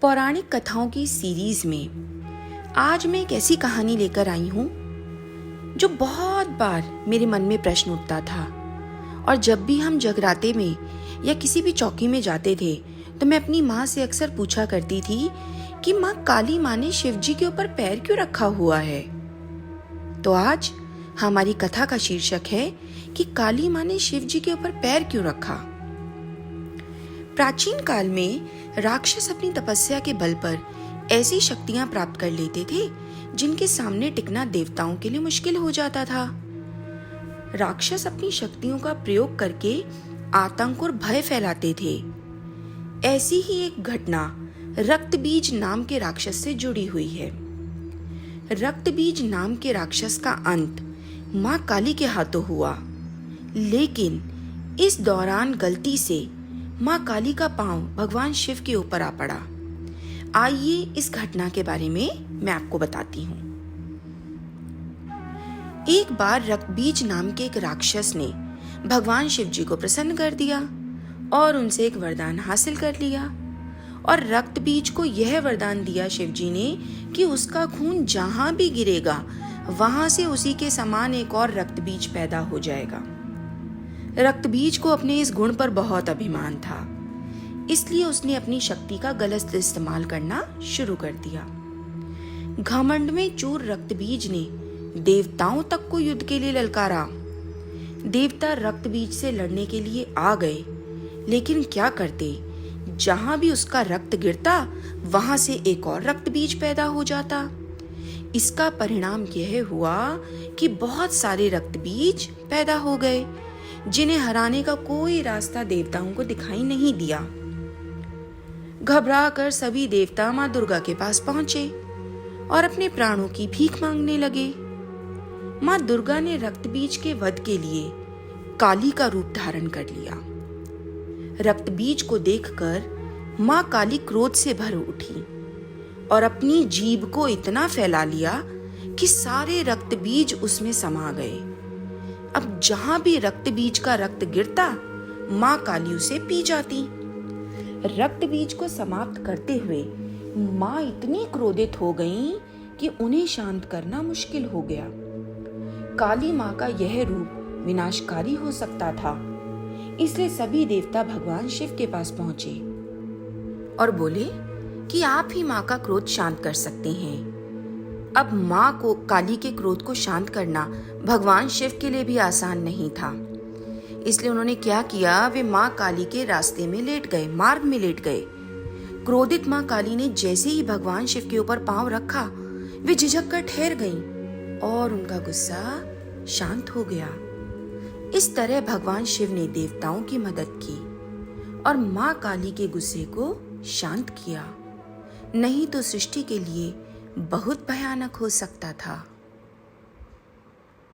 पौराणिक कथाओं की सीरीज में आज मैं एक ऐसी कहानी लेकर आई हूँ जो बहुत बार मेरे मन में प्रश्न उठता था। और जब भी हम जगराते में या किसी भी चौकी में जाते थे तो मैं अपनी माँ से अक्सर पूछा करती थी कि माँ, काली माँ ने शिवजी के ऊपर पैर क्यों रखा हुआ है। तो आज हमारी कथा का शीर्षक है कि काली माँ ने शिवजी के ऊपर पैर क्यों रखा। प्राचीन काल में राक्षस अपनी तपस्या के बल पर ऐसी शक्तियां प्राप्त कर लेते थे जिनके सामने टिकना देवताओं के लिए मुश्किल हो जाता था। राक्षस अपनी शक्तियों का प्रयोग करके आतंक और भय फैलाते थे। ऐसी ही एक घटना रक्तबीज नाम के राक्षस से जुड़ी हुई है। रक्तबीज नाम के राक्षस का अंत मां काली के हाथों हुआ, लेकिन इस दौरान गलती से मां काली का पांव भगवान शिव के ऊपर आ पड़ा। आइए इस घटना के बारे में मैं आपको बताती हूँ। एक बार रक्तबीज नाम के एक राक्षस ने भगवान शिव जी को प्रसन्न कर दिया और उनसे एक वरदान हासिल कर लिया। और रक्तबीज को यह वरदान दिया शिव जी ने कि उसका खून जहां भी गिरेगा वहां से उसी के समान एक और रक्तबीज पैदा हो जाएगा। रक्तबीज को अपने इस गुण पर बहुत अभिमान था, इसलिए उसने अपनी शक्ति का गलत इस्तेमाल करना शुरू कर दिया। घमंड में चूर रक्तबीज ने देवताओं तक को युद्ध के लिए ललकारा। देवता रक्तबीज से लड़ने के लिए आ गए, लेकिन क्या करते, जहां भी उसका रक्त गिरता वहां से एक और रक्तबीज पैदा हो जाता। इसका परिणाम यह हुआ कि बहुत सारे रक्तबीज पैदा हो गए जिन्हें हराने का कोई रास्ता देवताओं को दिखाई नहीं दिया। घबरा कर सभी देवता मां दुर्गा के पास पहुंचे और अपने प्राणों की भीख मांगने लगे। मां दुर्गा ने रक्तबीज के वध के लिए काली का रूप धारण कर लिया। रक्तबीज को देखकर मां काली क्रोध से भर उठी और अपनी जीभ को इतना फैला लिया कि सारे रक्तबीज उसमें समा गए। अब जहां भी रक्तबीज का रक्त गिरता मां काली उसे पी जाती। रक्तबीज को समाप्त करते हुए मां इतनी क्रोधित हो गईं कि उन्हें शांत करना मुश्किल हो गया। काली मां का यह रूप विनाशकारी हो सकता था, इसलिए सभी देवता भगवान शिव के पास पहुंचे और बोले कि आप ही मां का क्रोध शांत कर सकते हैं। अब मां को काली के क्रोध को शांत करना भगवान शिव के लिए भी आसान नहीं था, इसलिए उन्होंने क्या किया, वे मां काली के रास्ते में लेट गए, मार्ग में लेट गए। क्रोधित मां काली ने जैसे ही भगवान शिव के ऊपर पांव रखा वे झिझक कर ठहर गईं और उनका गुस्सा शांत हो गया। इस तरह भगवान शिव ने देवताओं की मदद की और मां काली के गुस्से को शांत किया, नहीं तो सृष्टि के लिए बहुत भयानक हो सकता था।